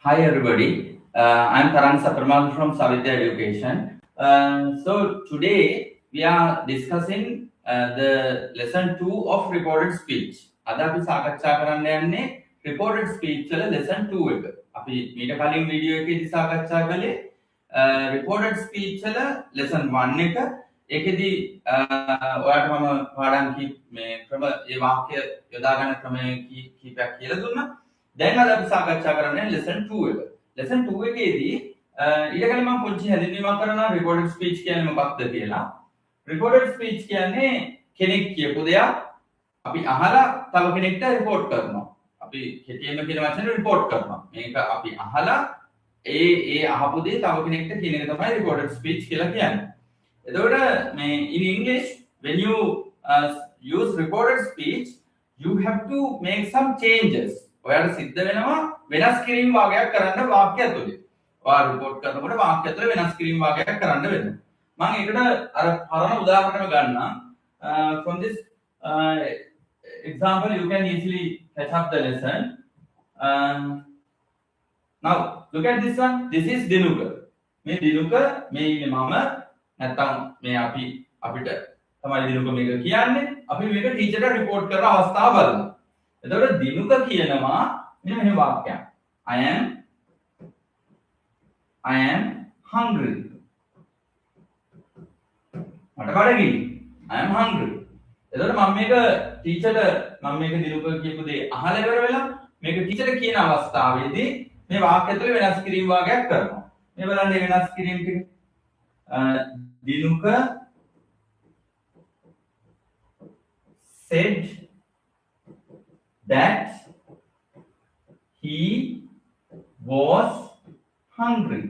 Hi everybody, I'm Karan Sapramal from Savitya Education. So today we are discussing the lesson 2 of recorded speech. අද අපි සාකච්ඡා කරන්න යන්නේ recorded speech වල lesson 2 එක. අපි මීට කලින් වීඩියෝ එකේදී සාකච්ඡා කළේ recorded speech වල lesson 1 එක. ඒකෙදී ඔයාලට මම පාඩම් මේ ක්‍රම ඒ වාක්‍ය යොදා ගන්න ක්‍රමය කීපයක් කියලා දුන්නා. දැන් අද අපි සාකච්ඡා කරන්නේ lesson 2 එක. lesson 2 එකේදී ඊට කලින් මම පොඩි හැඳින්වීමක් කරනවා recorded speech කියන්නේ මොකක්ද කියලා. recorded speech කියන්නේ කෙනෙක් කියපු දෙයක් අපි අහලා තව කෙනෙක්ට report කරනවා. අපි කෙටියෙන්ම කියන වචනේ report කරනවා. මේක අපි අහලා ඒ අහපු දේ තව කෙනෙක්ට කියන එක තමයි recorded speech කියලා කියන්නේ. එතකොට මේ in English when you use recorded speech you have to make some changes. ඔයාලට සිද්ධ වෙනවා වෙනස් කිරීම වාගයක් කරන්න වාක්‍ය ඇතුලේ. ඔයා report කරනකොට වාක්‍ය ඇතුලේ වෙනස් කිරීම වාගයක් කරන්න වෙනවා. මම ඒකට අර පරණ උදාහරණයක් ගන්නම්. From this example you can easily catch up the lesson. Now look at this one. This is Dinuka. මේ Dinuka මේ ඉන්නේ මම නැත්තම් මේ අපිට තමයි Dinuka මේක කියන්නේ. අපි මේක ටීචර්ට report කරන අවස්ථාව බලමු. එතකොට දිනුක කියනවා මෙන්න මෙහෙම වාක්‍යයක්. I am hungry. මට බඩගිනි. I am hungry. එතකොට මම මේක ටීචර්ට මම මේක දිනුක කියපු දේ අහලා ඉවර වෙලා මේක ටීචර්ට කියන අවස්ථාවේදී මේ වාක්‍ය ඇතුලේ වෙනස් කිරීම වාගයක් කරනවා. මේ බලන්න වෙනස් කිරීම ටික. Dinuka said that he was hungry.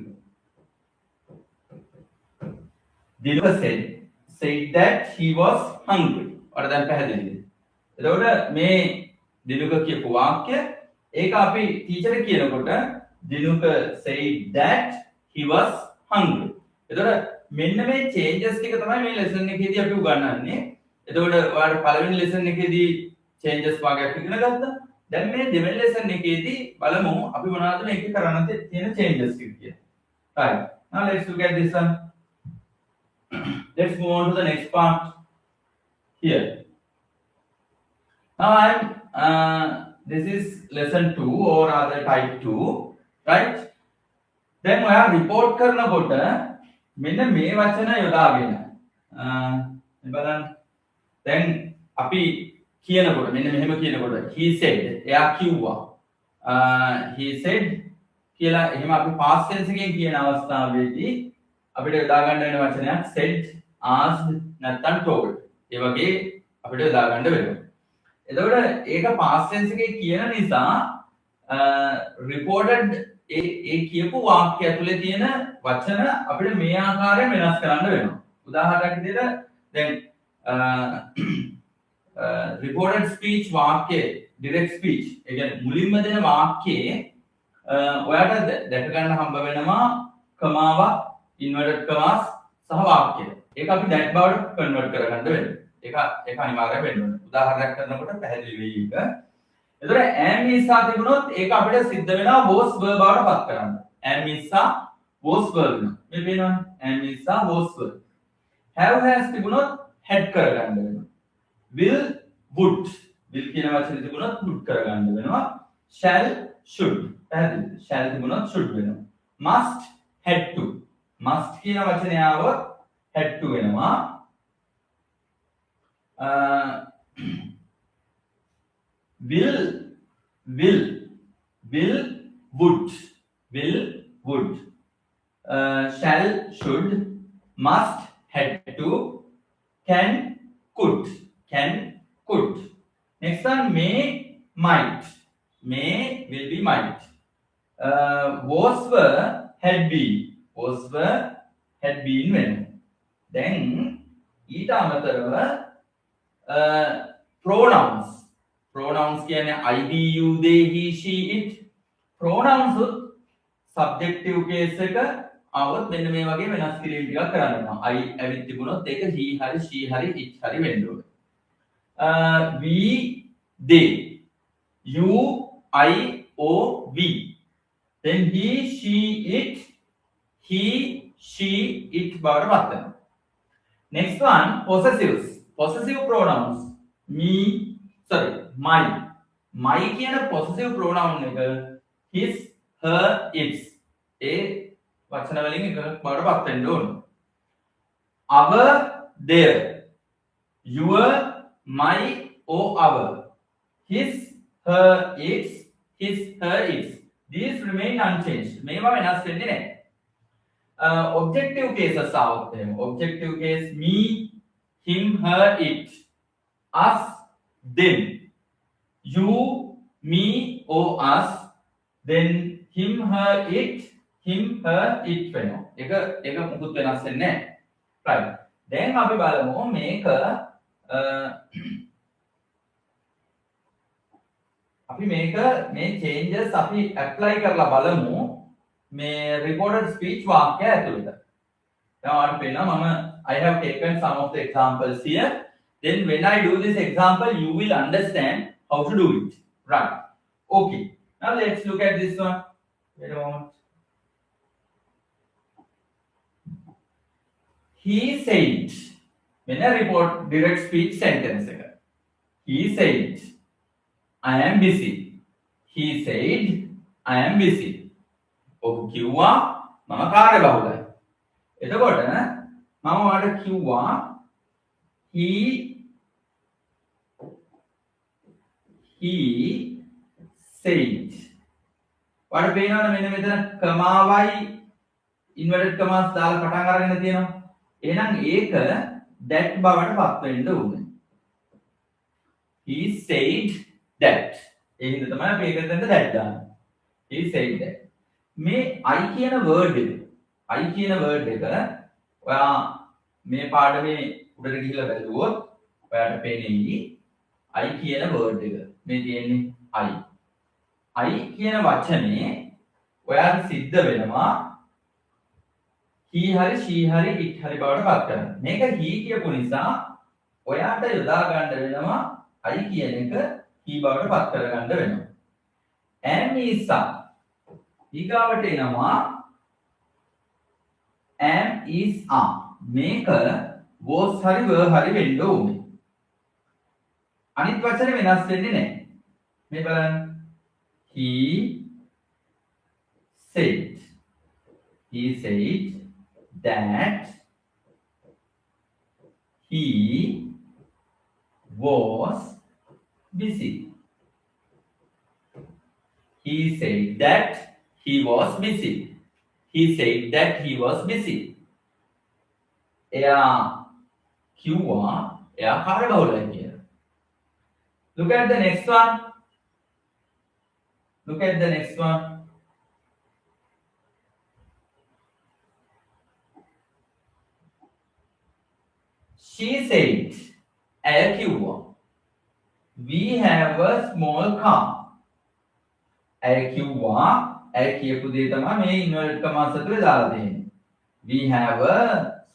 Dinuka said that he was hungry. ඔයාලා දැන් පැහැදිලිද? එතකොට මේ දිනුක කියපු වාක්‍ය ඒක අපි ටීචර්ට කියනකොට Dinuka said that he was hungry. එතකොට මෙන්න මේ changes ටික තමයි මේ lesson එකේදී අපි උගන්වන්නේ. එතකොට ඔයාලට පළවෙනි lesson එකේදී changes වාගයක් ඉගෙන ගත්තා. දැන් මේ දෙවෙනි lesson එකේදී බලමු අපි මොනවද මේක කරන්න තියෙන changes ටික කියලා. Right. Now let's look at this one. Let's move on to the next part here. Now this is lesson 2 or rather type 2, right? Then ඔයා report කරනකොට මෙන්න මේ වචන යොදාගෙන බලන්න. දැන් අපි කියනකොට මෙන්න මෙහෙම කියනකොට he said එයා කිව්වා he said කියලා එහෙම අපි past tense එකෙන් කියන අවස්ථාවේදී අපිට යොදා ගන්න වෙන වචනයක් said asked නැත්නම් told ඒ වගේ අපිට යොදා ගන්න වෙනවා. එතකොට ඒක past tense එකේ කියන නිසා reported ඒ කියපු වාක්‍ය ඇතුලේ තියෙන වචන අපිට මේ ආකාරයෙන් වෙනස් කරන්න වෙනවා. උදාහරණයක් විදිහට දැන් reported speech වාක්‍යයේ direct speech ඒ කියන්නේ මුලින්ම දෙන වාක්‍යයේ ඔයාලට දැක ගන්න හම්බ වෙනවා කමාවක් inverted commas සහ වාක්‍යය. ඒක අපි that බවට convert කරගන්න වෙනවා. ඒක අනිවාර්යයෙන් වෙන්න ඕනේ. උදාහරණයක් කරනකොට පැහැදිලි වෙයි ඒක. එතකොට am is තිබුණොත් ඒක අපිට සිද්ධ වෙනවා was verb බවට පත් කරන්න. am is was verb වෙනවා. මේ පේනවනේ am is was verb. have has තිබුණොත් had කරගන්න වෙනවා. will would කියන වචනේ තිබුණොත් would කරගන්න වෙනවා. shall should පැහැදිලිද? shall තිබුණොත් should වෙනවා. must had to කියන වචනේ ආවොත් had to වෙනවා. will would shall should must had to can could next one may might will be might was were had been වෙනවා. then ඊට අමතරව pronouns කියන්නේ I he you they he she it pronouns උත් subjective case එක આવොත් මෙන්න මේ වගේ වෙනස් කිරීම් ටිකක් කරන්න වෙනවා. I ඇවිත් තිබුණොත් ඒක he හරි she හරි it හරි වෙන්න ඕනේ. we they you I o we then he she it බවට පත් වෙනවා. next one possessives. possessive pronouns me sorry my කියන possessive pronoun එක his her its ඒ වචන වලින් එකකට බවට පත් වෙන්න ඕන. our their your my or our his her its his her its these remain unchanged. මේවා වෙනස් වෙන්නේ නැහැ. objective cases આવત එහෙම objective case me him her it us them you me or us then him her it වෙනවා. ඒක මුකුත් වෙනස් වෙන්නේ නැහැ. right දැන් අපි බලමු මේක අපි මේක මේ changes අපි apply කරලා බලමු මේ recorded speech වාක්‍ය ඇතුළත. දැන් ඔයාලට පේනවා මම I have taken some of the examples here. Then when I do this example you will understand how to do it. Right. Okay. Now let's look at this one. Wait a moment. He said when I report direct speech sentence එක. He said I am busy. He said I am busy. ඔබ කිව්වා මම කාර්යබහුලයි. එතකොට මම ඔයාලට කිව්වා he said. ඔයාලට පේනවද මෙන්න මෙතන කමාවයි inverted commas දාලා පටන් අරගෙන තියෙනවා. එහෙනම් ඒක that බවට පත් වෙන්න ඕනේ. He said that. ඒ හින්දා තමයි අපි ඒකට දැන් that දාන්නේ. He said that. මේ I කියන word එක ඔයා මේ පාඩමේ උඩට ගිහිල්ලා බලුවොත් ඔයාලට පේන්නේ I කියන word එක. මේ තියෙන්නේ I කියන වචනේ ඔයාලට සිද්ධ වෙනවා he hari she hari it hari බවට පත් කරන්න. මේක he කියපු නිසා ඔයාට යොදා ගන්න වෙනවා I කියන එක he බවට පත් කරගන්න වෙනවා. am is are ඊගාවට එනවා am is are මේක was hari were hari වෙන්න ඕනේ. අනිත් වචනේ වෙනස් වෙන්නේ නැහැ. මේ බලන්න he said that he was busy. He said that he was busy. He said that he was busy. එයා කිව්වා එයා කාර්යබහුලයි කියලා. Look at the next one. She said ඇය කිව්වා we have a small car. ඇය කියපු දේ තමයි මේ inverted commas අතරේ දාලා තියෙන්නේ. We have a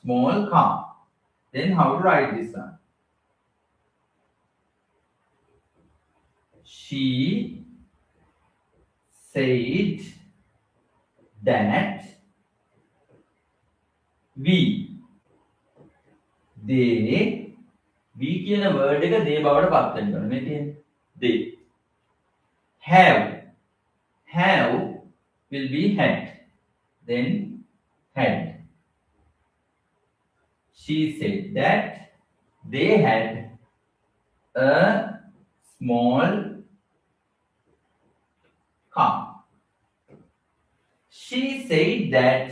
small car. Then how to write this one? She said that we කියන word එක they බවට පත් වෙන්න ඕනේ. මේ තියෙන්නේ they. have will be had. Then had. She said that they had a small car. She said that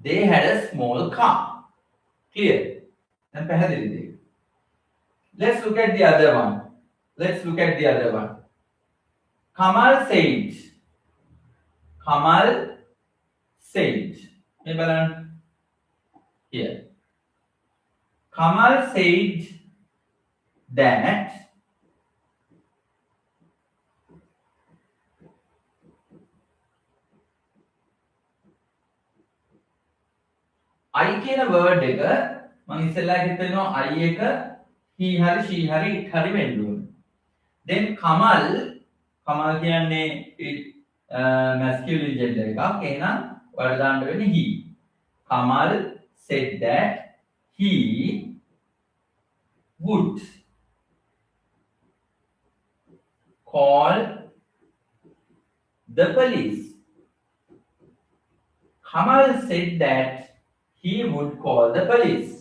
they had a small car. Clear? And පැහැදිලිද? Let's look at the other one. Kamal said. මේ බලන්න. Here. Kamal said that I කියන word එක මම ඉස්සෙල්ලා හිතනවා I එක he hari she hari it hari වෙන්න ඕනේ. Then Kamal කියන්නේ masculine gender එකක්. එහෙනම් ඔයාලා දාන්න වෙන්නේ he. Kamal said that he would call the police. Kamal said that he would call the police.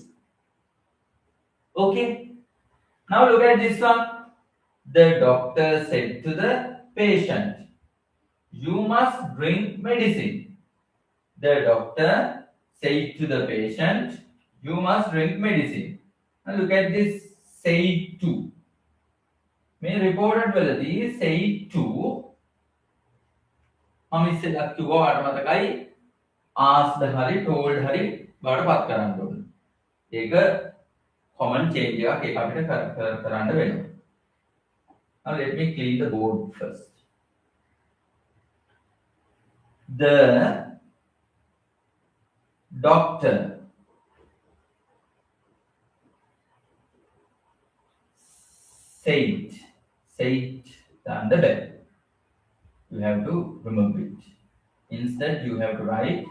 Okay. Now look at this one. The doctor said to the patient, "You must drink medicine." The doctor said to the patient, "You must drink medicine." Now look at this said to. මේ reported වලදී said to මම ඉස්සෙල්ලා කිව්වා ඔයාලට මතකයි asked හරි told හරි බවට පත් කරන්න ඕනේ. ඒක common change එකක් ඒක අපිට කරන්න වෙනවා. Now let me clean the board first. The doctor said on the bed. You have to remember it. Instead, you have to write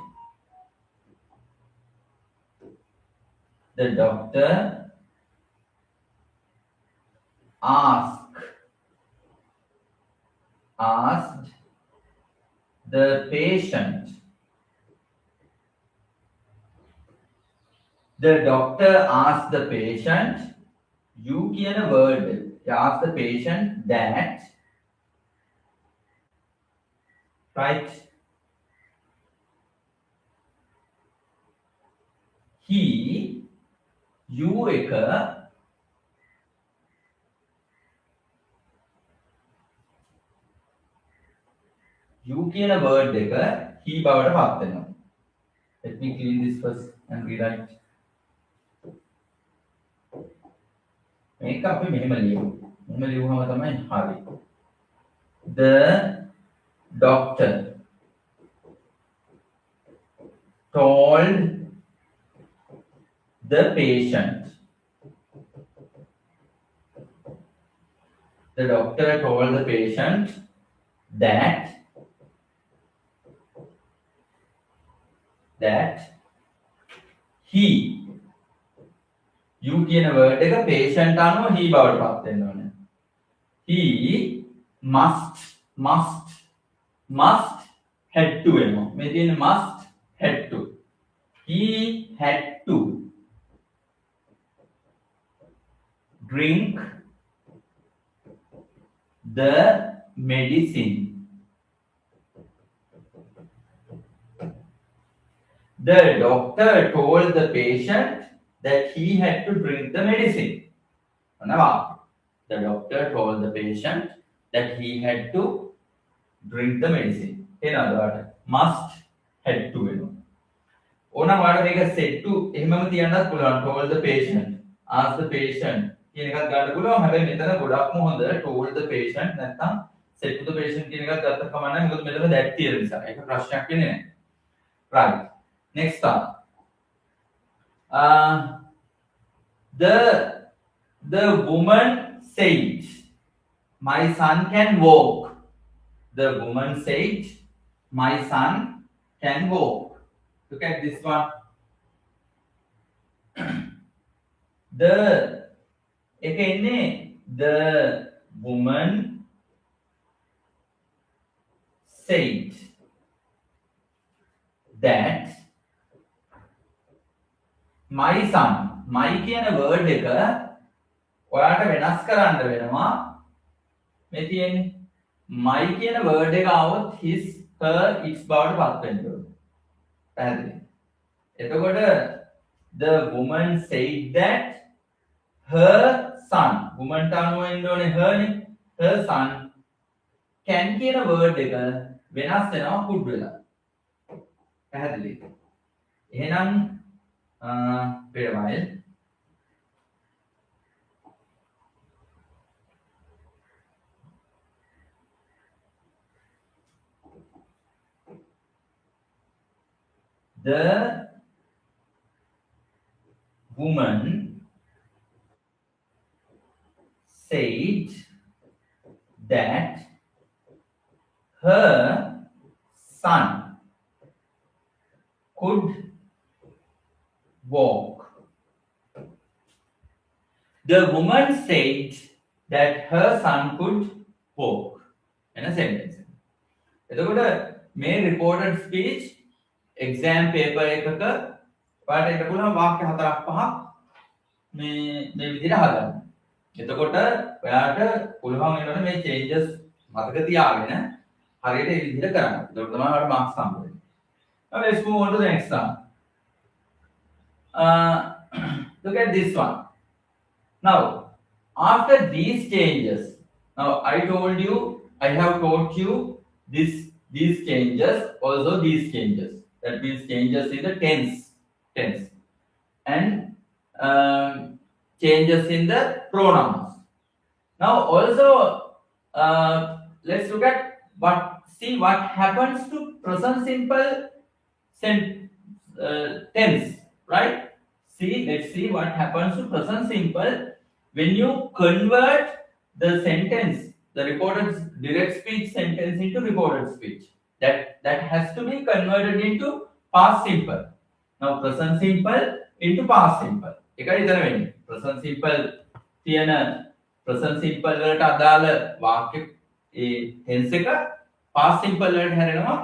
the doctor asked the patient. The doctor asked the patient. You කියන word. Ask the patient that. Right. He. You එක you කියන word එක he බවට පත් වෙනවා. Let me clean this first and rewrite. මේක අපි මෙහෙම ලියමු. මෙහෙම ලියුවම තමයි හරි. The doctor told the patient. The doctor told the patient that he you කියන word එක patient අනුව he බවට පත් වෙන්න ඕනේ. He must had to වෙනවා. මේ තියෙන must had to. He had to drink the medicine. The doctor told the patient that he had to drink the medicine. The doctor told the patient that he had to drink the medicine. In other words, must had to වෙනවා. ඕනනම් ඔයාලට මේක set to එහෙමම තියන්නත් පුළුවන්. Told the patient, ask the patient කියන එකක් ගන්න පුළුවන්. හැබැයි මෙතන ගොඩක්ම හොඳ told the patient නැත්නම් set to the patient කියන එකක් ගත්ත කම නැහැ. මොකද මෙතන that තියෙන නිසා. ඒක ප්‍රශ්නයක් වෙන්නේ නැහැ. Right. Next one. The woman said, "My son can walk." The woman said, "My son can walk." Look at this one. The woman said that my son my කියන word එක ඔයාලට වෙනස් කරන්න වෙනවා. මේ තියෙන්නේ my කියන word එක આવොත් his her its බවට පත් වෙන්න ඕනේ. පැහැදිලි? එතකොට the woman said that her son woman ට අනුව එන්න ඕනේ her නේ. her son can කියන word එක වෙනස් වෙනවා could වෙලා. පැහැදිලි? එහෙනම් wait a while. The woman said that her son could walk. The woman said that her son could walk. In a sentence. එතකොට මේ reported speech exam paper එකක ඔයාලට ඉන්න පුළුවන් වාක්‍ය හතරක් පහක් මේ විදිහට අහගන්න. එතකොට ඔයාලට පුළුවන් වෙනවනේ මේ changes මතක තියාගෙන හරියට මේ විදිහට කරන්න. එතකොට තමයි ඔයාලට marks හම්බ වෙන්නේ. Now let's move on to the next one. Look at this one. Now, after these changes, now I have taught you these changes, also these changes. That means changes in the tense, and changes in the pronouns. Now also, let's look at see what happens to present simple tense, right? Let's see what happens to present simple when you convert the sentence, the reported direct speech sentence into reported speech. That has to be converted into past simple. Now present simple into past simple. එකයි ඉතන වෙන්නේ. present simple තියෙන present simple වලට අදාළ වාක්‍ය ඒ tense එක past simple වලට හැරෙනවා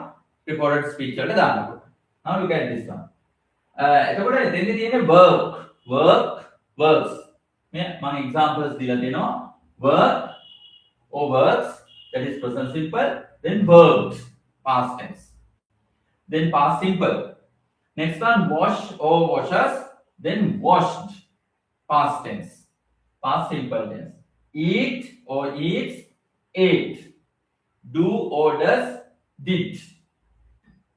reported speech වලට දානකොට. Now look at this one. එතකොට එතෙන්දී තියෙන්නේ works. මේ මම examples දීලා දෙනවා. work or works, that is present simple, then worked, past tense. Then past simple. Next one, wash or washes, then washed, past tense. Past simple tense. Eat or eats, ate. Do or does, did.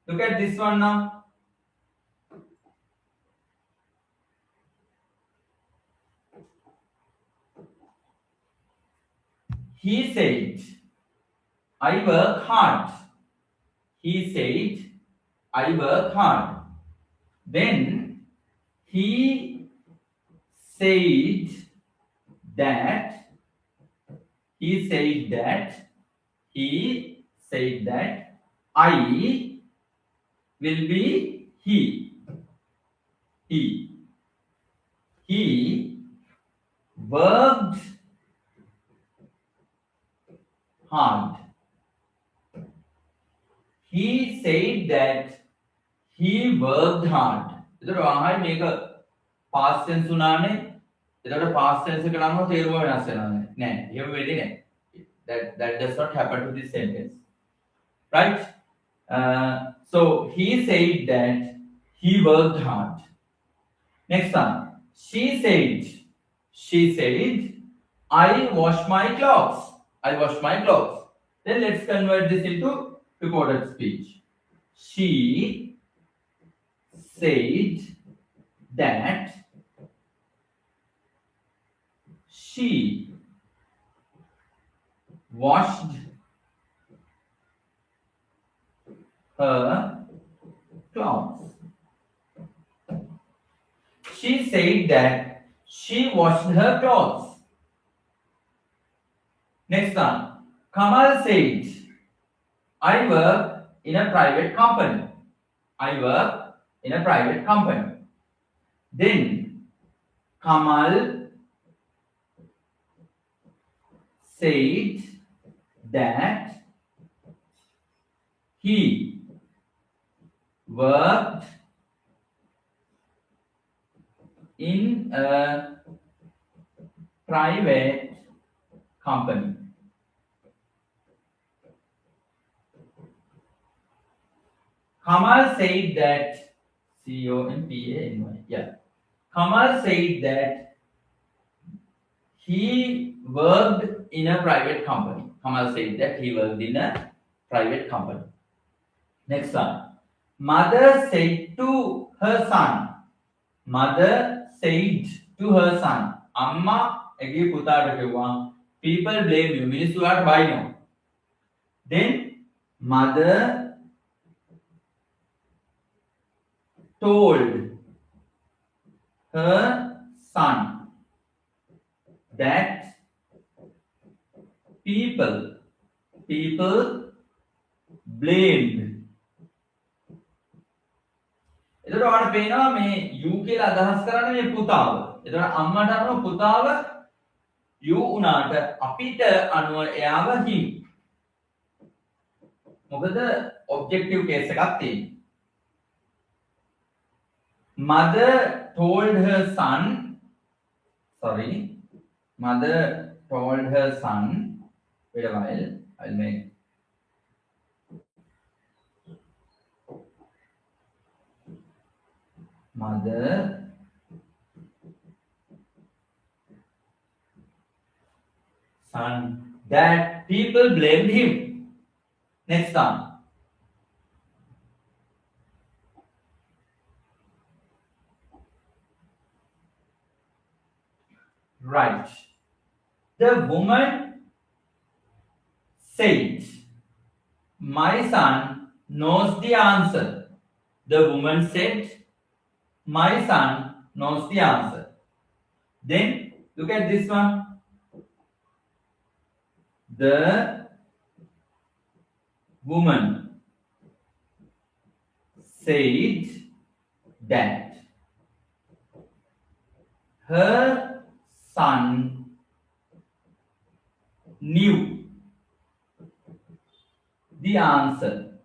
Look at this one now. He said, I work hard. He said, I work hard. Then he said that I will be he. He worked hard. He said that he worked hard. එතකොට ආයි මේක past tense උනානේ. එතකොට past tense එකට අනුව තේරුම වෙනස් වෙනවා නෑ. එහෙම වෙන්නේ නෑ. That does not happen to this sentence. Right? So he said that he worked hard. Next one. She said I wash my clothes. I wash my clothes. Then let's convert this into reported speech. She said that she washed her clothes. She said that she washed her clothes. Next one. Kamal said, I work in a private company. Then Kamal said that he worked in a private company. Kamal said that C-O-M-P-A-N-Y. Yeah. Kamal said that he worked in a private company. Next one. Mother said to her son. Amma ege putata kiwwa. People blame you. Ministu are why no. Then mother told her son that people blamed එතකොට ඔයාලට පේනවා මේ you කියලා අදහස් කරන්නේ මේ පුතාව. එතකොට අම්මට අනුව පුතාව you උනාට අපිට අනුව එයාව him. මොකද ඔබ්ජෙක්ටිව් කේස් එකක් තියෙනවා. Mother told her son, mother told her son, wait a while, I'll make mother son that people blamed him. Next one. Right. The woman said, my son knows the answer. The woman said, my son knows the answer. Then look at this one. The woman said that her son knew the answer.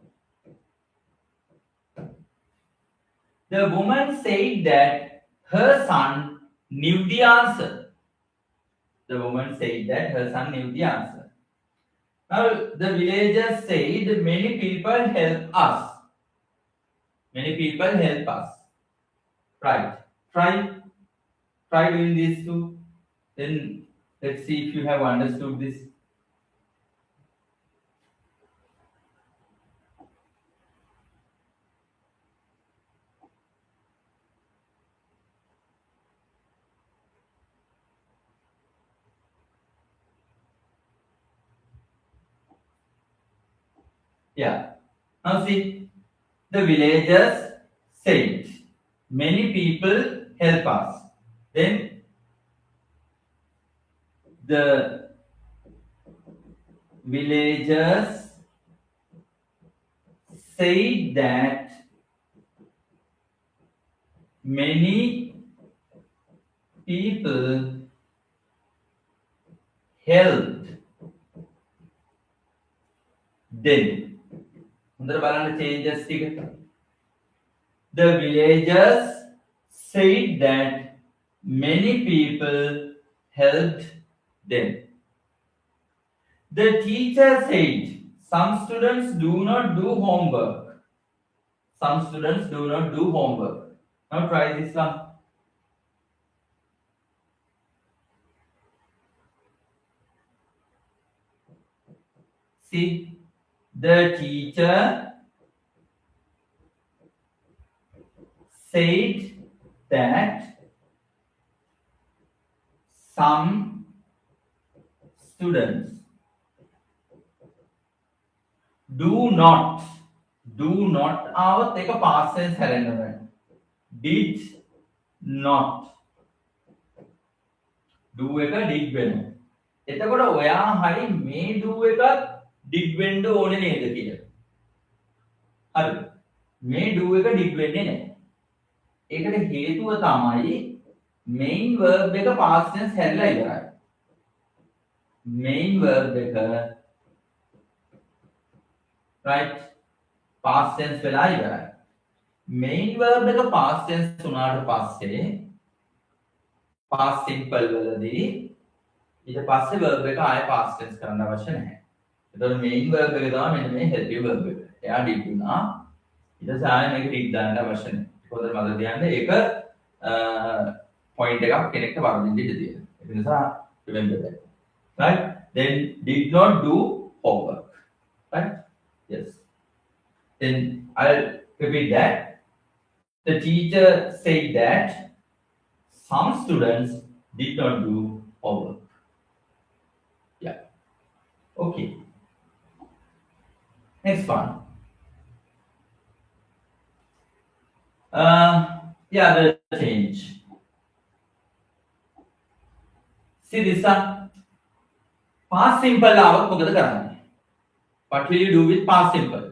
The woman said that her son knew the answer. The woman said that her son knew the answer. Now the villagers said many people help us. Many people help us. Right. Try doing these two. Then let's see if you have understood this. Yeah. Now see, the villagers said, many people help us. Then the villagers said that many people helped them. The villagers said that many people helped them. The teacher said some students do not do homework. Some students do not do homework. Now try this one. See, the teacher said that some students do not આવત එක past tense හැරෙන්න did not do එක did වෙනවා. එතකොට ඔයා හරි මේ do එකත් did වෙන්න ඕනේ නේද කියලා. හරි. මේ do එක did වෙන්නේ නැහැ. ඒකට හේතුව තමයි main verb එක past tense හැරිලා ඉවරයි. main verb එක right past tense වෙලා ඉවරයි. main verb එක past tense උනාට පස්සේ past simple වලදී ඊට පස්සේ verb එක ආයෙ past tense කරන්න අවශ්‍ය නැහැ. එතකොට main verb එක තමයි මෙන්න මේ helping verb එක. එයා did වුණා. ඊට පස්සේ ආයෙ මේක did දාන්න අවශ්‍ය නැහැ. කොහොමද මම කියන්නේ ඒක point එකක් කෙනෙක්ට වර්ධින්න ඉඩ තියෙනවා. ඒ නිසා remember that. Right? Then did not do homework. Right? Yes. Then I'll repeat that. The teacher said that some students did not do homework. Yeah. Okay. Next one. Yeah, the change. See this one. Past simple आवत මොකද කරන්නේ? What will you do with past simple?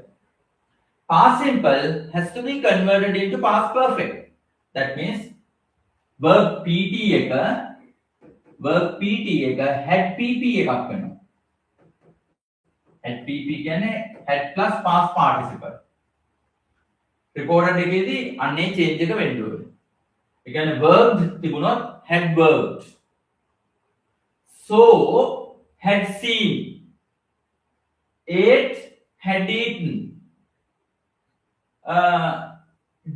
past simple has to be converted into past perfect. That means verb pt එක had pp එකක් වෙනවා. had pp කියන්නේ had plus past participle. recorded එකේදී අන්නේ change එක වෙන්න ඕනේ. ඒ කියන්නේ verbed තිබුණොත් had verbed. So had seen. Ate had eaten.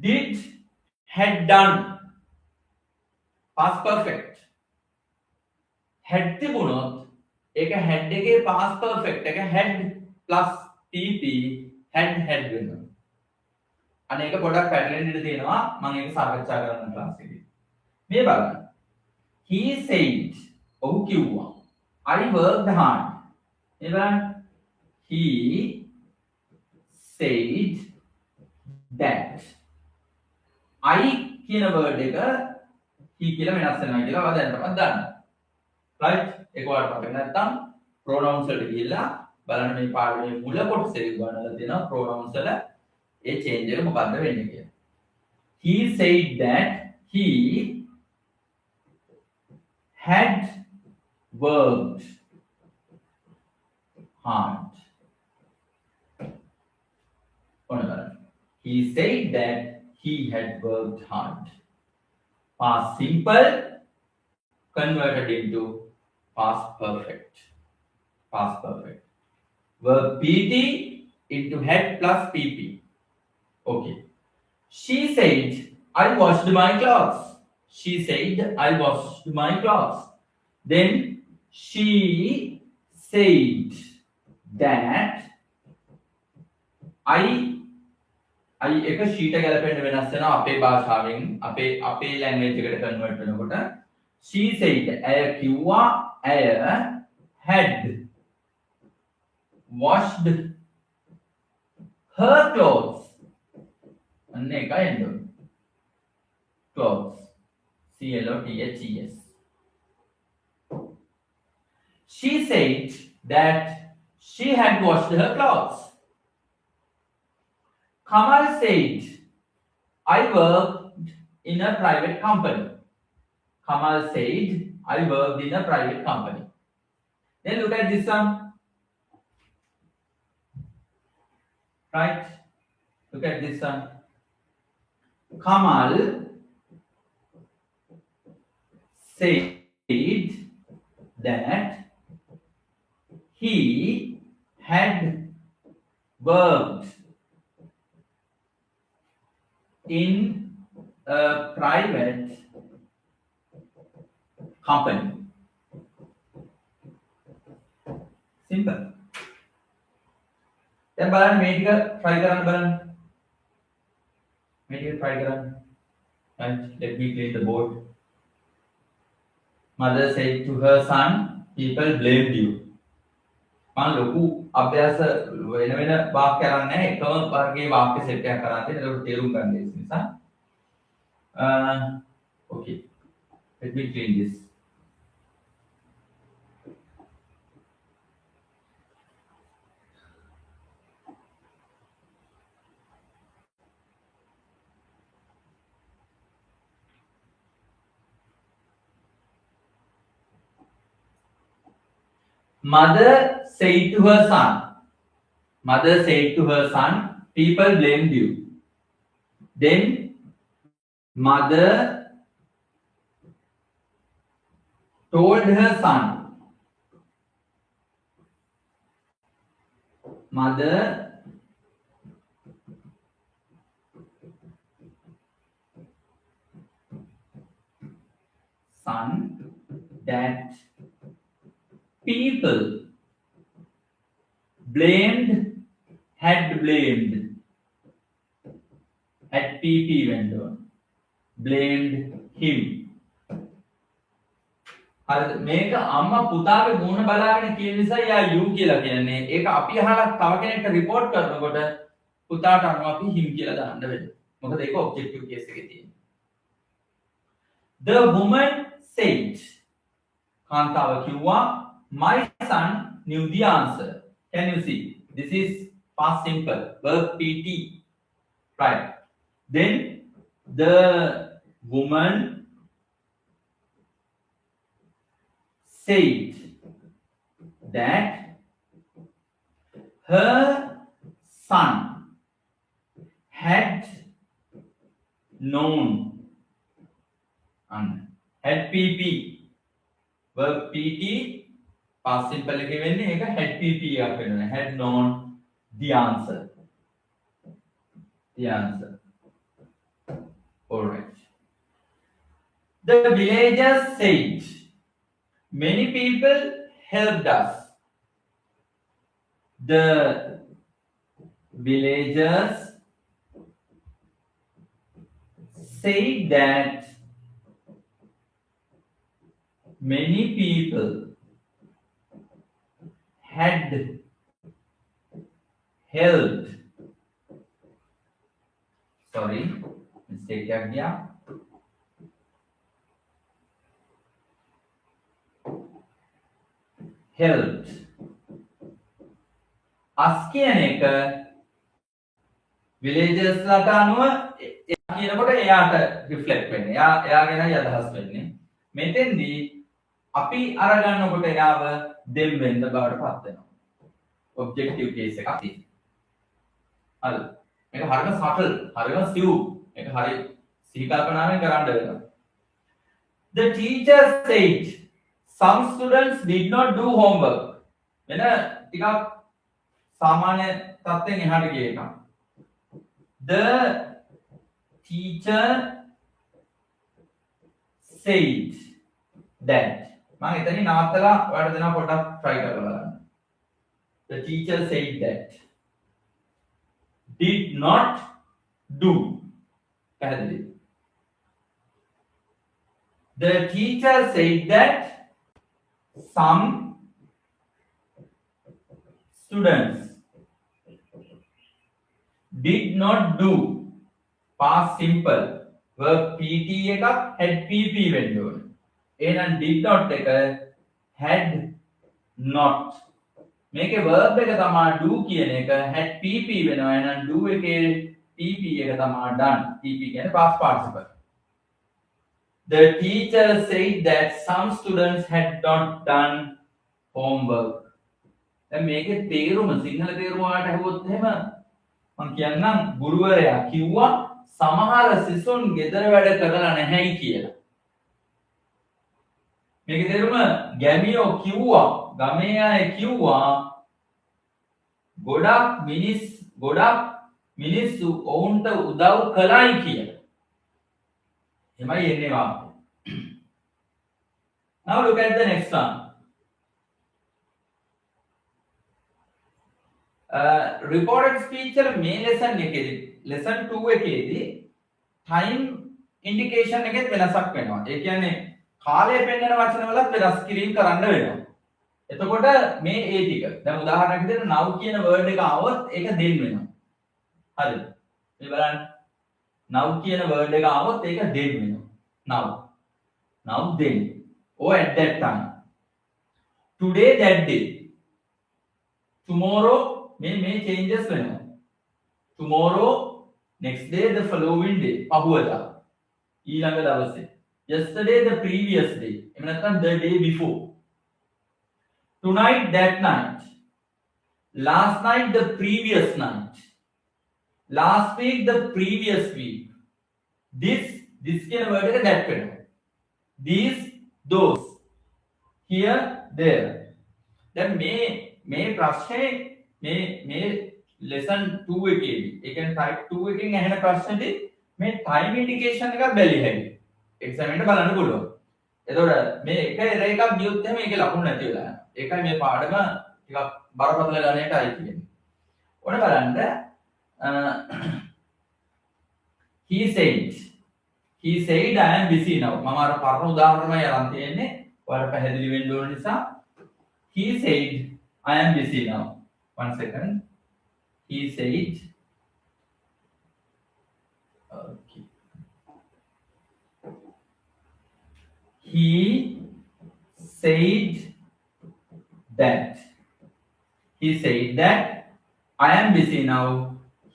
Did had done. Past perfect. had තිබුණොත් ඒක had එකේ past perfect එක had plus pp had වෙනවා. අනේ ඒක පොඩක් පැටලෙන්න ඉඩ තියෙනවා මම ඒක සාකච්ඡා කරන්න ක්ලාස් එකේ. මේ බලන්න. He said ඔහු කිව්වා I worked hard. මේ බලන්න. He said that I කියන word එක he කියලා වෙනස් වෙනවා කියලා ඔයා දැන් තමයි දන්න. right ඒක වලට මතක නැත්නම් pronouns වලට ගිහිල්ලා බලන්න මේ පාඩමේ මුල කොටසේ ගන්නලා තියෙනවා pronouns වල ඒ change එක මොකද්ද වෙන්නේ කියලා. He said that he had worked hard. He said that he had worked hard. Past simple converted into past perfect. Past perfect. Verb pt into had plus pp. Okay. She said, I washed my clothes. She said, I washed my clothes. Then she said that I එක sheet එක ගැලපෙන්න වෙනස් වෙනවා අපේ භාෂාවෙන් අපේ language එකට convert වෙනකොට she said ඇය කිව්වා ඇය had washed her clothes අන්න එකයි එන්නේ clothes clothes. She said that she had washed her clothes. Kamal said, I worked in a private company. Kamal said, I worked in a private company. Then look at this one. Right? Look at this one. Kamal said that he had worked in a private company. Simple. දැන් බලන්න මේ ටික try කරන්න බලන්න. මේ ටික try කරන්න. Right, let me clean the board. Mother said to her son, people blamed you. මම ලොකු අභ්‍යාස වෙන වාක්‍ය කරන්නේ නැහැ එකම වර්ගයේ වාක්‍ය සෙට් එකක් කරා තියෙන ඒක තේරුම් ගන්න නිසා okay let me clean this. Mother said to her son. Mother said to her son, people blamed you. Then mother told her son. Mother son that people had blamed had pp went on blamed him. හරිද මේක අම්මා පුතාගේ මූණ බලාගෙන කියන නිසා යා you කියලා කියන්නේ ඒක අපි අහලා තව කෙනෙක්ට report කරනකොට පුතාට අනුව අපි him කියලා දාන්න වෙනවා මොකද ඒක objective case එකේ තියෙන්නේ. The woman said කාන්තාව කිව්වා my son knew the answer. Can you see? This is past simple. Verb pt Right. Then the woman said that her son had known and had PP verb PT past simple එකේ වෙන්නේ ඒක had PP එකක් වෙනවා had known the answer. All right. The villagers said many people helped us. The villagers said that many people had helped. Sorry, mistake क्या किया? Helped. us කියන එක villagers ලාට අනුව එයා කියනකොට එයාට රිෆ්ලෙක්ට් වෙන්නේ. එයාගෙනයි අදහස් වෙන්නේ. මෙතෙන්දී අපි අරගන්නකොට එයාව them වෙන්න බවට පත් වෙනවා. ඔබ්ජෙක්ටිව් කේස් එකක් තියෙනවා. හරි. මේක හරිම සටල්, හරිම සිව්. මේක හරි සිහි කල්පනාවෙන් කරන්න වෙනවා. The teacher said some students did not do homework. වෙන ටිකක් සාමාන්‍ය තත්ත්වෙන් එහාට ගිය එකක්. The teacher said that මම එතනින් නවත්තලා ඔයාලට දෙනවා පොඩ්ඩක් try කරලා බලන්න. The teacher said that did not do. පැහැදිලි. The teacher said that some students did not do. Past simple verb pt එකක් had pp වෙන්න ඕනේ. එහෙනම් did not එක had not. මේකේ verb එක තමයි do කියන එක had pp වෙනවා. එහෙනම් do එකේ pp එක තමයි done. pp කියන්නේ past participle. The teacher said that some students had not done homework. දැන් මේකේ තේරුම සිංහල තේරුම වලට හවුවොත් එහෙම මම කියන්නම් ගුරුවරයා කිව්වා සමහර සිසුන් ගෙදර වැඩ කරලා නැහැයි කියලා. මේකේ තේරුම ගැමියෝ කිව්වා ගමේ අය කිව්වා ගොඩක් මිනිස්සු ඔවුන්ට උදව් කළයි කියලා. එමයි එන්නේ වාක්‍යය. Now look at the next one. Reported speech වල මේ lesson එකේදී lesson 2 එකේදී time indication එකෙත් වෙනසක් වෙනවා. ඒ කියන්නේ කාලය පෙන්වන වචන වලත් වෙනස් කිරීම කරන්න වෙනවා. එතකොට මේ ඒ ටික දැන් උදාහරණයක් විදිහට now කියන word එක આવොත් ඒක then වෙනවා. හරිද? මේ බලන්න. now කියන word එක આવොත් ඒක then වෙනවා. Now then or at that time. Today that day. Tomorrow may changes වෙනවා. Tomorrow, next day, the following day. පහුවදා. ඊළඟ දවසේ. Yesterday, the previous day. එහෙම නැත්නම් the day before. Tonight, that night. Last night, the previous night. Last week, the previous week. This කියන word එක that වෙනවා. These, those. Here, there. දැන් මේ ප්‍රශ්නේ මේ lesson 2 එකේදී ඒ කියන්නේ type 2 එකෙන් ඇහෙන ප්‍රශ්නේදී මේ time indication එකක් බැලිය හැකියි. exam එකට බලන්න පුළුවන්. එතකොට මේ එක error එකක් ගියොත් එහෙම ඒකේ ලකුණු නැති වෙලා යනවා. ඒකයි මේ පාඩම ටිකක් බරපතල ගණනයටයි කියන්නේ. ඔන්න බලන්න he said I am busy now. මම අර පරණ උදාහරණමයි අරන් තියෙන්නේ. ඔයාලට පැහැදිලි වෙන්න ඕන නිසා he said I am busy now. One second. He said okay. He said that I am busy now.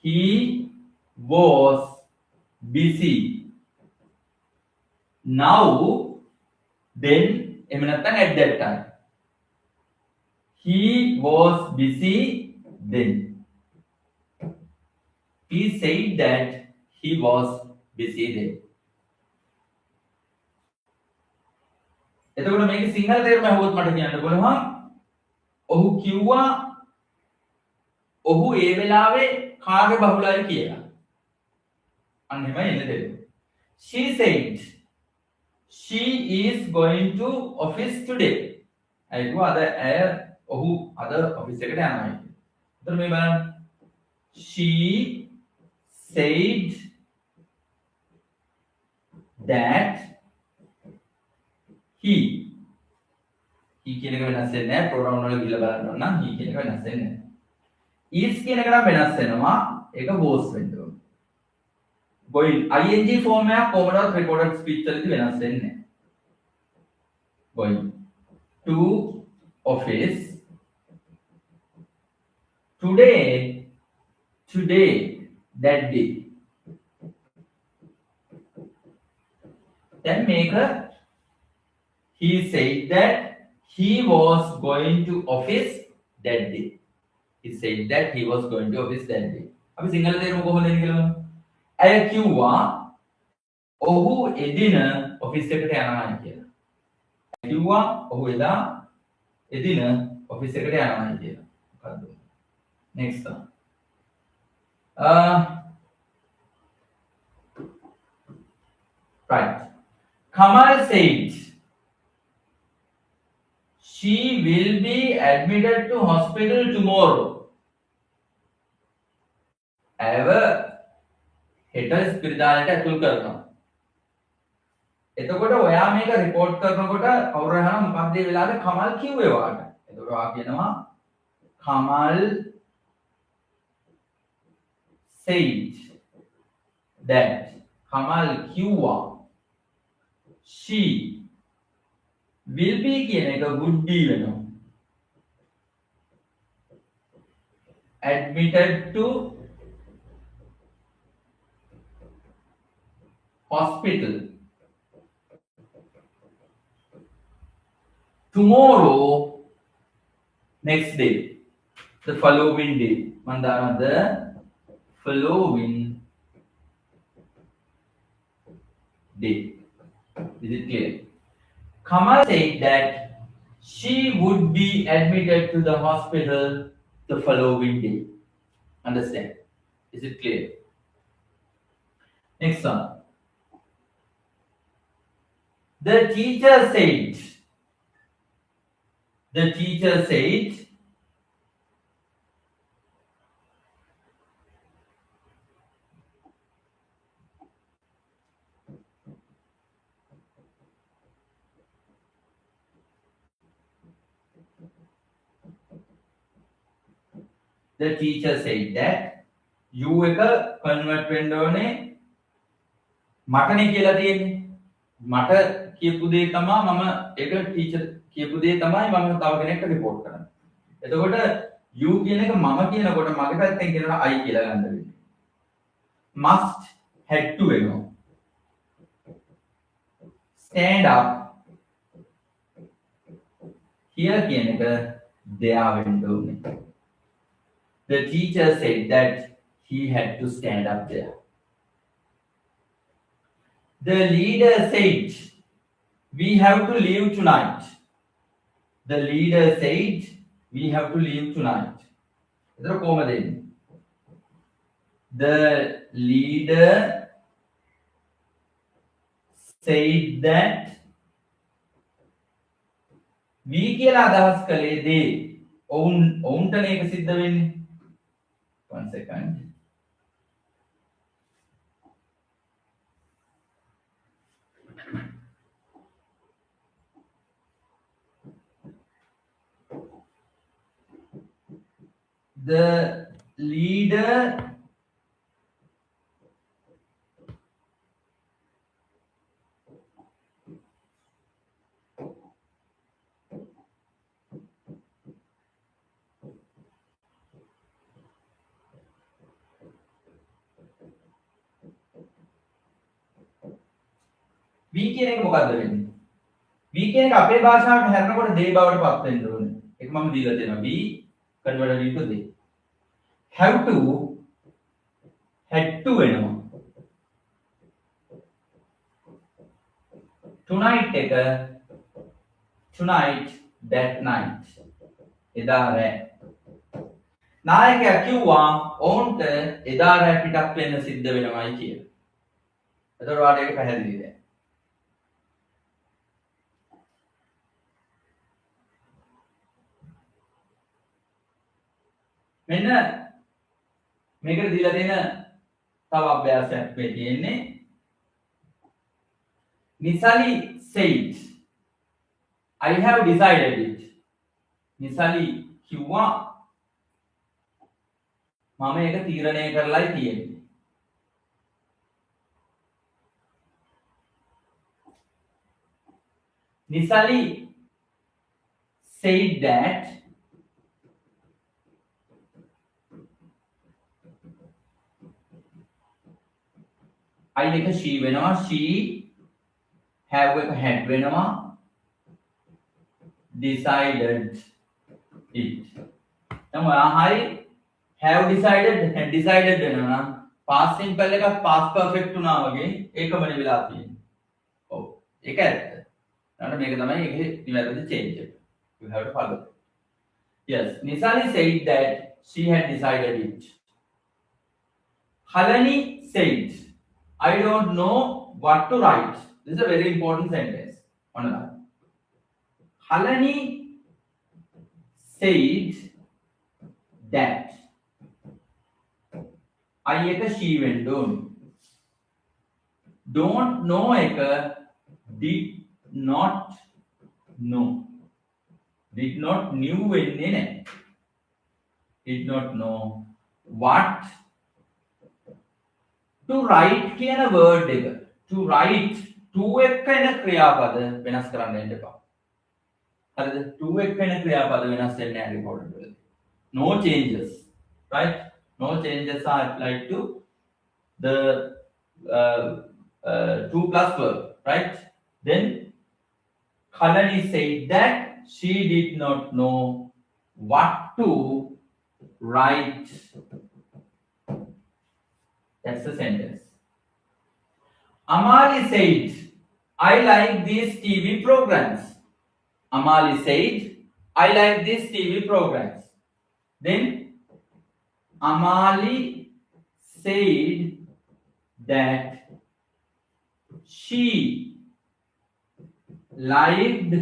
He was busy. Now, then, එහෙම නැත්නම් at that time. He was busy then. He said that he was busy then. එතකොට මේකේ සිංහල තේරුම අහුවොත් මට කියන්න පුළුවන් ඔහු කිව්වා ඔහු ඒ වෙලාවේ කාර්ය බහුලයි කියලා. අන්න එහෙමයි එන්නේ තේරුම. She said she is going to office today. අයිකෝ අද ඇය ඔහු අද ඔෆිස් එකට යනවා කියලා. එතකොට මේ බලන්න. She said that he කියන එක වෙනස් වෙන්නේ නැහැ. ප්‍රොනවුන් වල ගිහලා බලන්න ඕන නම් he කියන එක වෙනස් වෙන්නේ නැහැ. is කියන එක නම් වෙනස් වෙනවා. ඒක was වෙන්න ඕන. going ing form එක කොහොමද recorded speech වලදී වෙනස් වෙන්නේ නැහැ. going to office today that day. Then make a he said that he was going to office that day. He said that he was going to office that day. අපි සිංහල තේරුම කොහොමද එන්නේ කියලා බලමු. අය කිව්වා ඔහු එදින ඔෆිස් එකට යනවා කියලා. කිව්වා ඔහු එදා එදින ඔෆිස් එකට යනවා කියලා. මොකද්ද? next one. Right. Kamal said she will be admitted to hospital tomorrow. ඇව හෙට ස්පිරිතාලයට ඇතුල් කරනවා. එතකොට ඔයා මේක report කරනකොට කවුරු අහනවා මොකක්ද මේ වෙලාවේ කමල් කිව්වේ වාට. එතකොට ඔයා කියනවා කමල් said that කමල් කිව්වා she will be කියන එක would be වෙනවා. admitted to hospital tomorrow next day the following day mandana the following day. Is it clear? Kamal said that she would be admitted to the hospital the following day. Understand? Is it clear? Next one. The teacher said. The teacher said. The teacher said that you එක convert වෙන්න ඕනේ මටනේ කියලා තියෙන්නේ. මට කියපු දේ තමයි මම ඒක ටීචර් කියපු දේ තමයි මම තව කෙනෙක්ට report කරන්නේ. එතකොට you කියන එක මම කියනකොට මගේ පැත්තෙන් කියනවා I කියලා ගන්න වෙන්නේ. must had to වෙනවා. stand up here කියන එක there වෙන්න ඕනේ. The teacher said that he had to stand up there. The leader said, we have to leave tonight. The leader said, we have to leave tonight. The leader said that we කියලා අදහස් කළේ දේ ඔවුන්ටනේ ඒක සිද්ධ වෙන්නේ. One second. The leader V කියන එක මොකද්ද වෙන්නේ? V කියන එක අපේ භාෂාවට හැරෙනකොට they බවට පත් වෙන්න ඕනේ. ඒක මම දීලා තියෙනවා. V converted into they. have to had to වෙනවා. tonight එක tonight that night. එදා රෑ. නායකයා කිව්වා ඔවුන්ට එදා රෑ පිටත් වෙන්න සිද්ධ වෙනවයි කියලා. එතකොට ඔයාලට ඒක පැහැදිලිද? මෙන්න මේකට දීලා තියෙන තව අභ්‍යාසයක් මේ තියෙන්නේ. Nisali said I have decided it. Nisali කිව්වා මම ඒක තීරණය කරලායි තියෙන්නේ. Nisali said that I එක she වෙනවා, she have එක had වෙනවා, decided it. දැන් ඔයා හරි have decided had decided වෙනවා නම් past simple එක past perfect වුණා වගේ ඒකමනේ වෙලා තියෙන්නේ. ඔව් ඒක ඇත්ත. ඊළඟට මේක තමයි ඒකේ නිවැරදි change එක. You have to follow. Yes, Nisali said that she had decided it. Halani said I don't know what to write. This is a very important sentence. Halani said that I එක she went on. Don't know එක did not know. Did not knew වෙන්නේ නැහැ. Did not know what to write කියන word එක. To write to එක්ක එන ක්‍රියාපද වෙනස් කරන්න යන්න එපා. හරිද? to එක්ක එන ක්‍රියාපද වෙනස් වෙන්නේ නැහැ report වලදී. No changes, right? No changes are applied to the 2 plus verb, right? Then Khalani said that she did not know what to write. That's the sentence. Amali said, I like these TV programs. Amali said, I like these TV programs. Then Amali said that she liked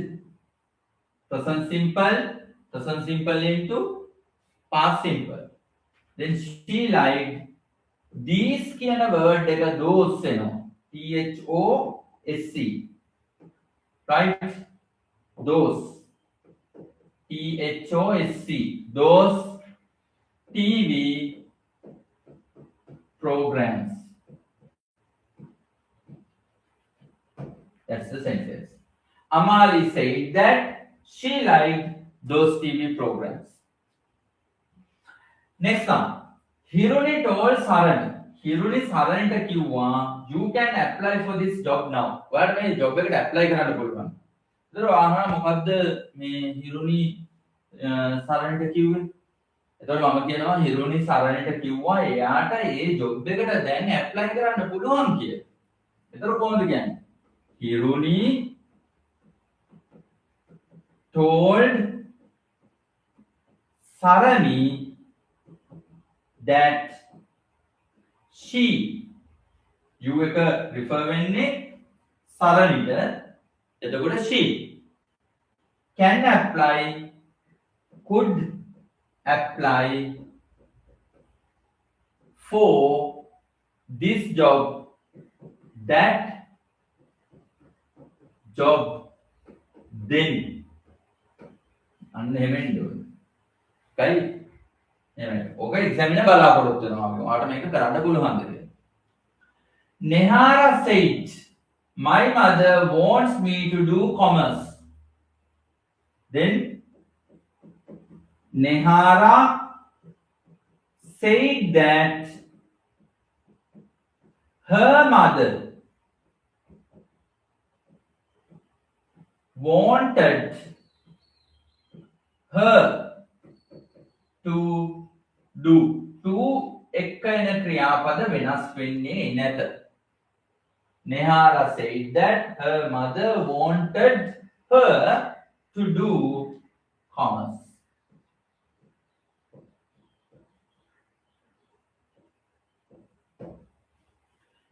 present simple into past simple. Then she liked these කියන word එක those වෙනවා. THOSE, right? Those THOSE, those TV programs. That's the sentence. Amali said that she liked those TV programs. Next one. Hiruni told Sarani. Hiruni Saranට කිව්වා you can apply for this job now. ඔයාලට මේ job එකට apply කරන්න පුළුවන්. ඒතර ආහන මොකද්ද මේ හිරුනි සරණට කිව්වේ? එතකොට මම කියනවා හිරුනි සරණට කිව්වා එයාට ඒ job එකට දැන් apply කරන්න පුළුවන් කියලා. එතකොට කොහොමද කියන්නේ? හිරුනි told Sarani that she you එක refer වෙන්නේ සරණිට. එතකොට she can apply, could apply for this job, that job, then අන්න එහෙමෙන් දුන්න. කයි එහෙමයි. ඔක එක්සැම් එක බලාපොරොත්තු වෙනවා වගේ. ඔයාලට මේක කරන්න පුළුවන් දෙයක්. Nehara said, my mother wants me to do commerce. Then Nehara said that her mother wanted her to do. To එක්ක එන ක්‍රියාපද වෙනස් වෙන්නේ නැත. Nehara said that her mother wanted her to do commerce.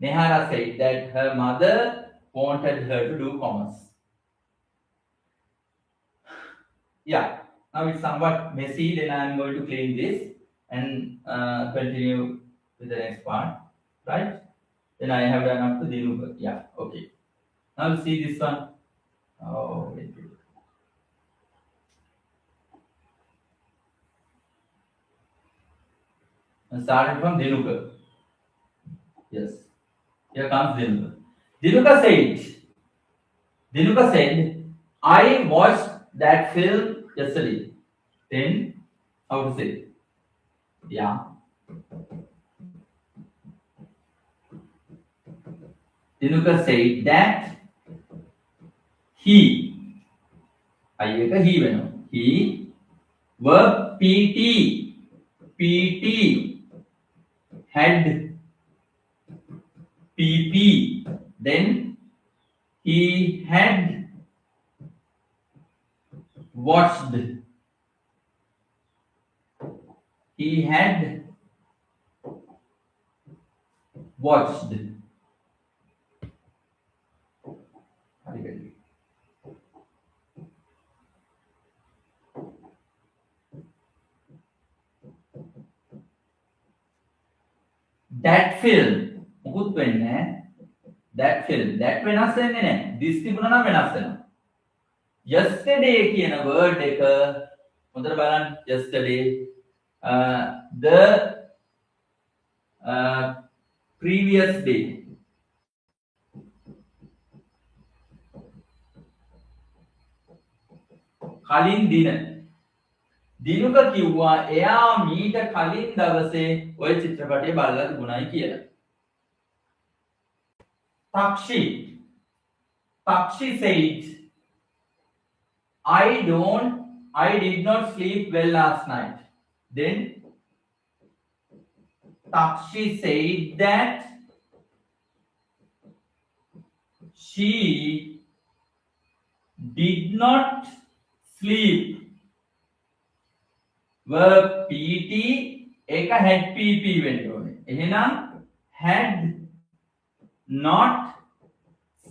Nehara said that her mother wanted her to do commerce. Yeah, now it's somewhat messy, then I'm going to clean this and continue with the next part, right? Then I have done up to Dinuka. Yeah, okay. Now see this one. Oh, wait. I started from Dinuka. Yes, here comes Dinuka. Dinuka said, I watched that film yesterday. Then, how to say? Yeah. Dinuka said that he verb PT had PP, then he had watched. He had watched. That film මොකුත් වෙන්නේ that film that වෙනස් වෙන්නේ නැහැ. this තිබුණා නම් වෙනස් වෙනවා. yesterday කියන word එක හොඳට බලන්න. yesterday the previous day කලින් දින. දිනුක කිව්වා එයා මීට කලින් දවසේ ওই චිත්‍රපටය බලලා තිබුණයි කියලා. Takshi said, I did not sleep well last night. Then Takshi said that she did not sleep. verb PT එක had PP වෙන්න ඕනේ. එහෙනම් had not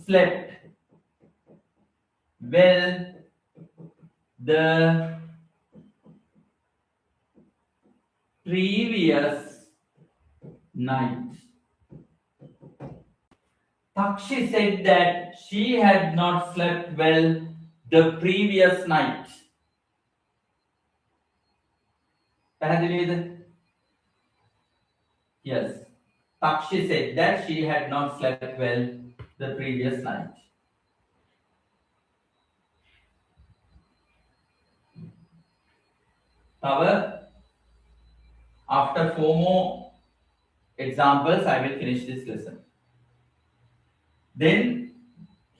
slept well the previous night. Takshi said that she had not slept well the previous night. Yes. Takshi said that she had not slept well the previous night. However, after 4 more examples, I will finish this lesson. Then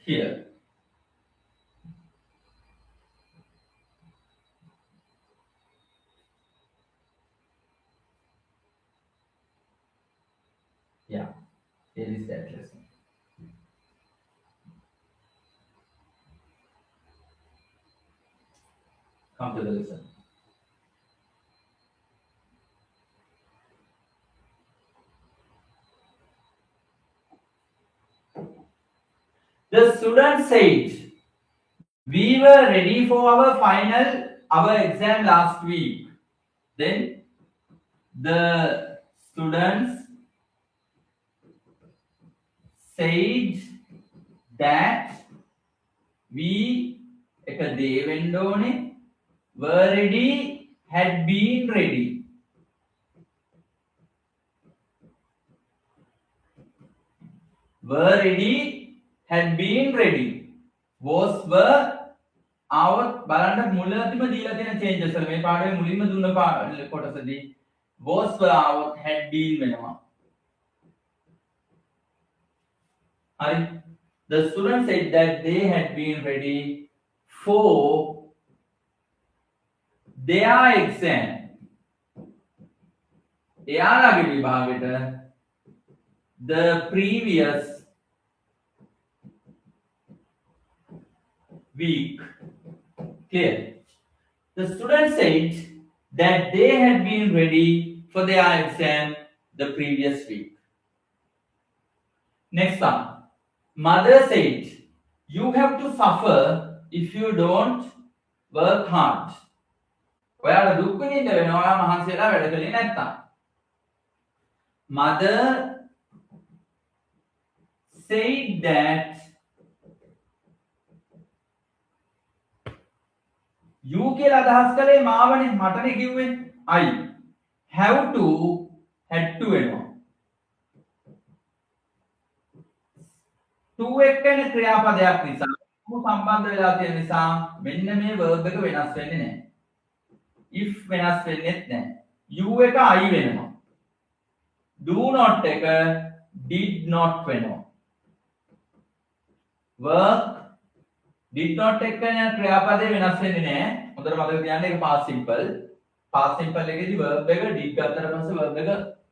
here. Yeah, here is that lesson. Come to the lesson. The student said, we were ready for our exam last week. Then the students said that we were ready, had been ready. Were ready, had been ready. Was were our බලන්න මුලදීම දීලා තියෙන changes වල මේ පාඩමේ මුලින්ම දුන්න කොටසදී was were our had been වෙනවා. The students said that they had been ready for their exam. එයාලගේ විභාගෙට the previous week. Clear? The students said that they had been ready for their exam the previous week. Next one. Mother said, you have to suffer if you don't work hard. ඔයාලා දුක් විඳින්න වෙනවා ඔයා මහන්සි වෙලා වැඩ කළේ නැත්තම්. Mother said that you කියලා අදහස් කළේ මාවනේ මටනේ කිව්වේ. I have to had to වෙනවා. to එක්කෙන ක්‍රියාපදයක් නිසා සම්බන්ධ වෙලා තියෙන නිසා මෙන්න මේ verb එක වෙනස් වෙන්නේ නැහැ. if වෙනස් වෙන්නේත් නැහැ. you එක I වෙනවා. do not එක did not වෙනවා. work did not එක ක්‍රියාපදේ වෙනස් වෙන්නේ නැහැ. හොඳට මතක තියාගන්න ඒක past simple. past simple එකේදී verb එක did ගත්තට පස්සේ verb එක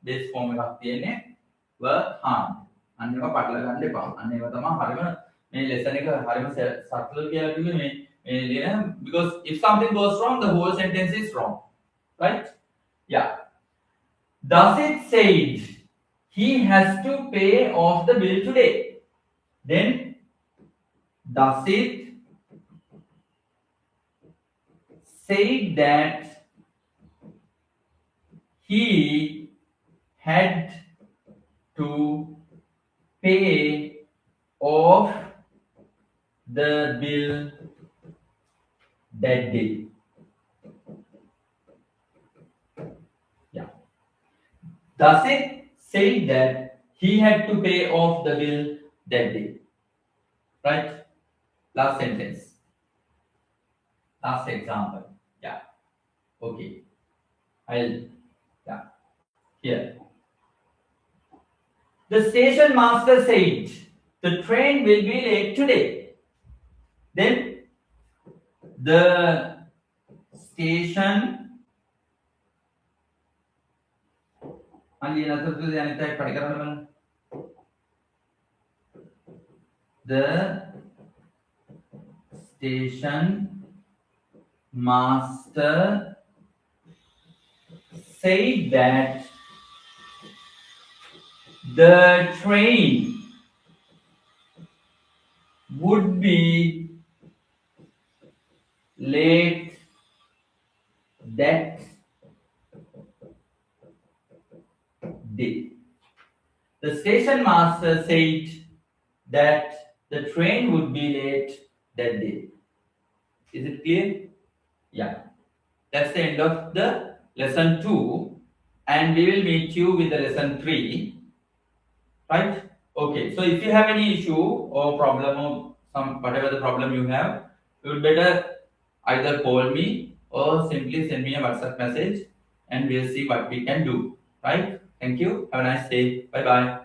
base form එකක් තියෙන්නේ. work hard. අන්න ඒක පටල ගන්න එපා. අන්න ඒක තමයි හරිම මේ lesson එක හරිම subtle කියලා කිව්වේ මේ ලියන because if something goes wrong the whole sentence is wrong. Right? Yeah. Does it said he has to pay off the bill today? Then does it say that he had to pay off the bill that day? Yeah. Does it say that he had to pay off the bill that day? Right? Last sentence. Last example. Yeah. Okay. Yeah. Here. The station master said the train will be late today. Then the station the station master said that the train would be late that day. The station master said that the train would be late that day. Is it clear? Yeah. That's the end of the lesson 2, and we will meet you with the lesson 3. Right? Okay. So if you have any issue or problem or whatever the problem you have, you would better either call me or simply send me a WhatsApp message, and we'll see what we can do. Right? Thank you. Have a nice day. Bye bye.